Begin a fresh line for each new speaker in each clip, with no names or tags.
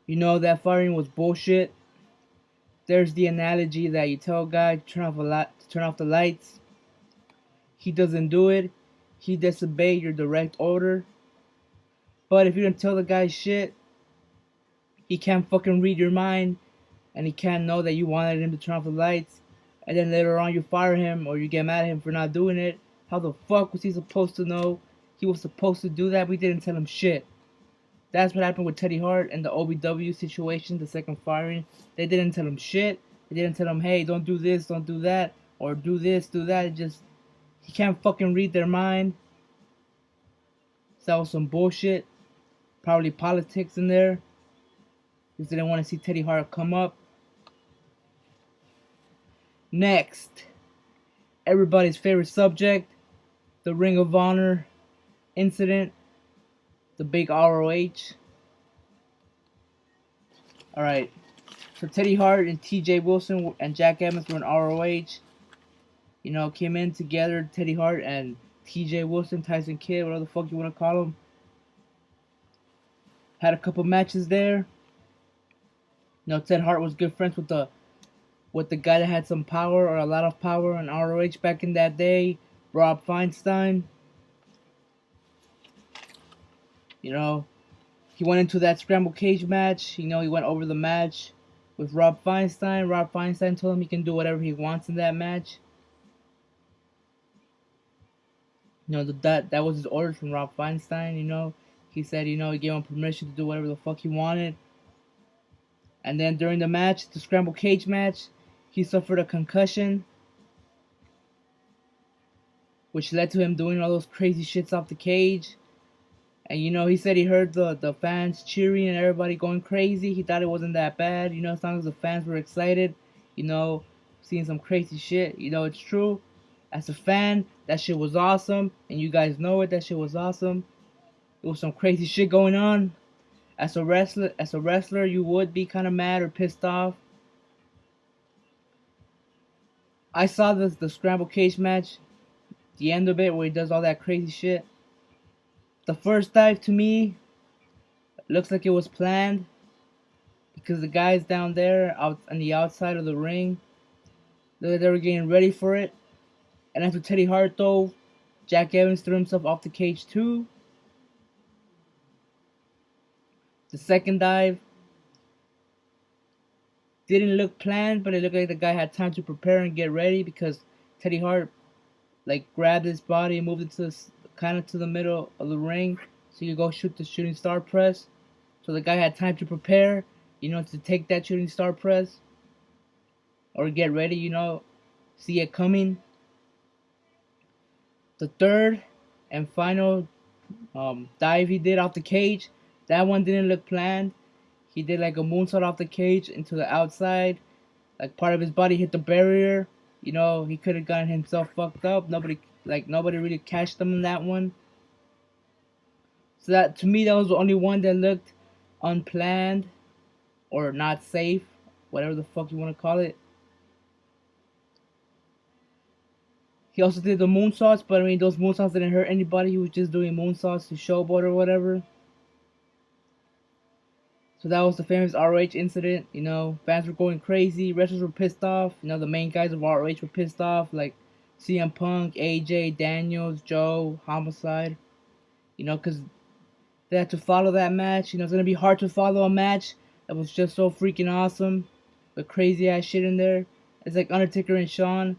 You know that firing was bullshit. There's the analogy that you tell a guy to turn off the lights. He doesn't do it. He disobeyed your direct order. But if you don't tell the guy shit, he can't fucking read your mind, and he can't know that you wanted him to turn off the lights. And then later on you fire him or you get mad at him for not doing it. How the fuck was he supposed to know he was supposed to do that? We didn't tell him shit. That's what happened with Teddy Hart and the OBW situation, the second firing. They didn't tell him shit. They didn't tell him, hey, don't do this, don't do that, or do this, do that. It just, he can't fucking read their mind. So that was some bullshit. Probably politics in there. Just didn't want to see Teddy Hart come up. Next, everybody's favorite subject, the Ring of Honor incident, the big ROH. Alright, so Teddy Hart and TJ Wilson and Jack Evans were in ROH. You know, came in together, Teddy Hart and TJ Wilson, Tyson Kidd, whatever the fuck you want to call him. Had a couple matches there. You know, Ted Hart was good friends with the guy that had some power or a lot of power in ROH back in that day, Rob Feinstein. You know, he went into that scramble cage match. You know, he went over the match with Rob Feinstein. Rob Feinstein told him he can do whatever he wants in that match. You know, that was his orders from Rob Feinstein. You know, he said, you know, he gave him permission to do whatever the fuck he wanted. And then during the match, the scramble cage match, he suffered a concussion, which led to him doing all those crazy shits off the cage. And you know, he said he heard the fans cheering and everybody going crazy. He thought it wasn't that bad, you know, as long as the fans were excited, you know, seeing some crazy shit. You know, it's true. As a fan, that shit was awesome, and you guys know it. That shit was awesome. There was some crazy shit going on. As a wrestler, you would be kind of mad or pissed off. I saw the scramble cage match, the end of it where he does all that crazy shit. The first dive to me looks like it was planned because the guys down there out on the outside of the ring, they were getting ready for it. And after Teddy Hart dove, Jack Evans threw himself off the cage too. The second dive didn't look planned, but it looked like the guy had time to prepare and get ready because Teddy Hart like grabbed his body and moved it to kind of to the middle of the ring so you go shoot the shooting star press. So the guy had time to prepare, you know, to take that shooting star press or get ready, you know, see it coming. The third and final dive he did off the cage, that one didn't look planned. He did like a moonsault off the cage into the outside. Like part of his body hit the barrier. You know, he could have gotten himself fucked up. Nobody really catched him in that one. So that to me that was the only one that looked unplanned or not safe, whatever the fuck you want to call it. He also did the moonsaults, but I mean those moonsaults didn't hurt anybody. He was just doing moonsaults to showboat or whatever. So that was the famous ROH incident. You know, fans were going crazy. Wrestlers were pissed off. You know, the main guys of ROH were pissed off, like CM Punk, AJ, Daniels, Joe, Homicide. You know, because they had to follow that match. You know, it's going to be hard to follow a match that was just so freaking awesome with crazy ass shit in there. It's like Undertaker and Shawn.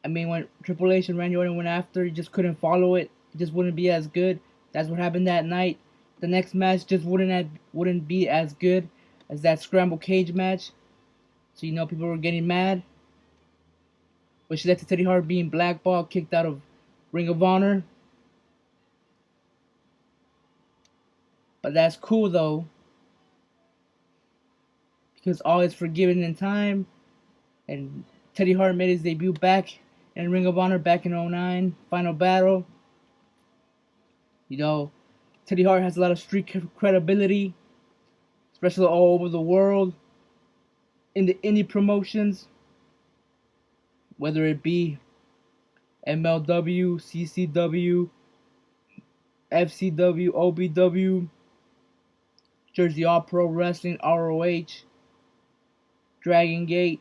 I mean, when Triple H and Randy Orton went after, you just couldn't follow it. It just wouldn't be as good. That's what happened that night. The next match just wouldn't be as good as that scramble cage match. So you know people were getting mad, which led to Teddy Hart being blackballed, kicked out of Ring of Honor. But that's cool though, because all is forgiven in time, and Teddy Hart made his debut back in Ring of Honor back in 2009, Final Battle. You know, Teddy Hart has a lot of street credibility, especially all over the world, in the indie promotions, whether it be MLW, CCW, FCW, OBW, Jersey All Pro Wrestling, ROH, Dragon Gate,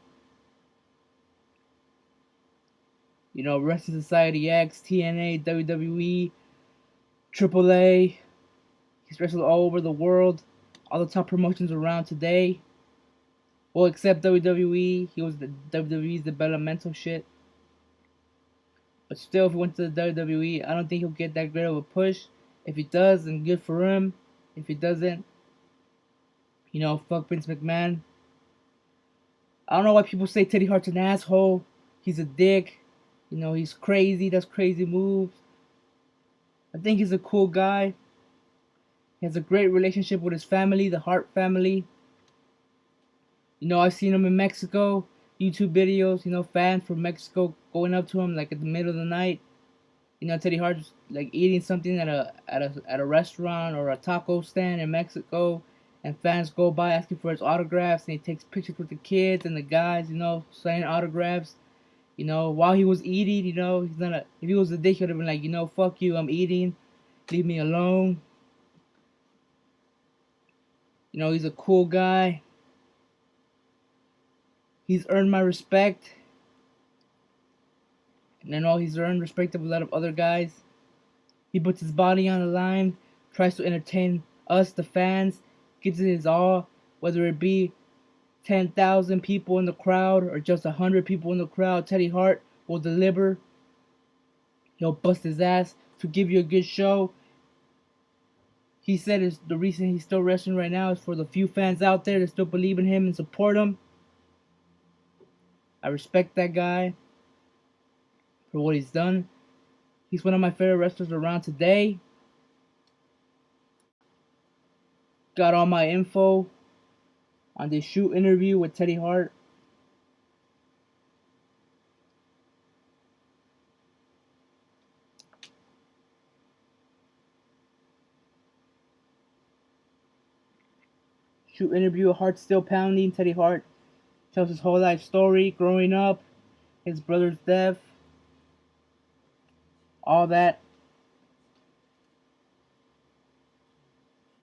Wrestling Society X, TNA, WWE, AAA. He's wrestled all over the world, all the top promotions around today. Well, except WWE. He was the WWE's developmental shit. But still, if he went to the WWE, I don't think he'll get that great of a push. If he does, then good for him. If he doesn't, fuck Vince McMahon. I don't know why people say Teddy Hart's an asshole. He's a dick. He's crazy. Does crazy moves. I think he's a cool guy. He has a great relationship with his family, the Hart family. I've seen him in Mexico, YouTube videos, fans from Mexico going up to him like at the middle of the night. Teddy Hart's like eating something at a restaurant or a taco stand in Mexico, and fans go by asking for his autographs, and he takes pictures with the kids and the guys, signing autographs. While he was eating, he's not if he was a dick, he would have been like, fuck you, I'm eating, leave me alone. He's a cool guy. He's earned my respect. And I know he's earned respect of a lot of other guys. He puts his body on the line, tries to entertain us, the fans, gives it his all, whether it be 10,000 people in the crowd or just 100 people in the crowd. Teddy Hart will deliver. He'll bust his ass to give you a good show. He said the reason he's still wrestling right now is for the few fans out there that still believe in him and support him. I respect that guy for what he's done. He's one of my favorite wrestlers around today. Got all my info on this shoot interview with Teddy Hart. Shoot interview, Heart Still Pounding. Teddy Hart tells his whole life story, growing up, his brother's death, all that.